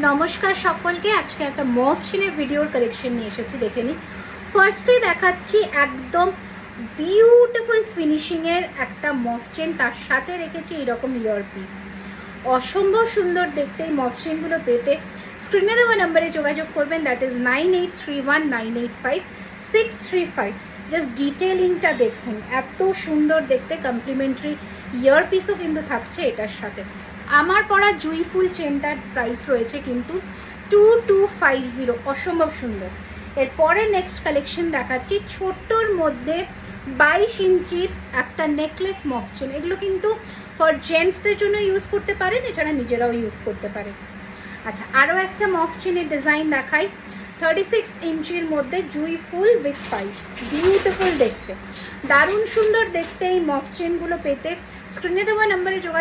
নমস্কার সকলকে। আজকে একটা মফ চেনের ভিডিওর কালেকশন নিয়ে এসেছি, দেখে নিই। ফার্স্টেই দেখাচ্ছি একদম বিউটিফুল ফিনিশিংয়ের একটা মফ চেন, তার সাথে রেখেছি এইরকম ইয়ারপিস। অসম্ভব সুন্দর দেখতে এই মফ চেনগুলো পেতে স্ক্রিনে দেওয়া নাম্বারে যোগাযোগ করবেন, দ্যাট ইজ 9831985635। জাস্ট ডিটেলিংটা দেখুন, এত সুন্দর দেখতে। কমপ্লিমেন্টারি ইয়ারপিসও কিন্তু থাকছে এটার সাথে। আমার পরা জুইফুল চেনটার প্রাইস রয়েছে কিন্তু 2250, অসম্ভব সুন্দর। এরপরে নেক্সট কালেকশন দেখাচ্ছি ছোট্টর মধ্যে 22 ইঞ্চির একটা নেকলেস মফ চেন। এগুলো কিন্তু ফর জেন্টসদের জন্য ইউজ করতে পারেন, এছাড়া নিজেরাও ইউজ করতে পারে। আচ্ছা, আরও একটা মফ চেনের ডিজাইন দেখাই। 36 ইঞ্চির মধ্যে জুইফুল উইথ পাইপ, বিউটিফুল দেখতে, দারুণ সুন্দর দেখতে। এই মফ চেনগুলো পেতে স্ক্রিনে দেওয়া নাম্বারে যোগাযোগ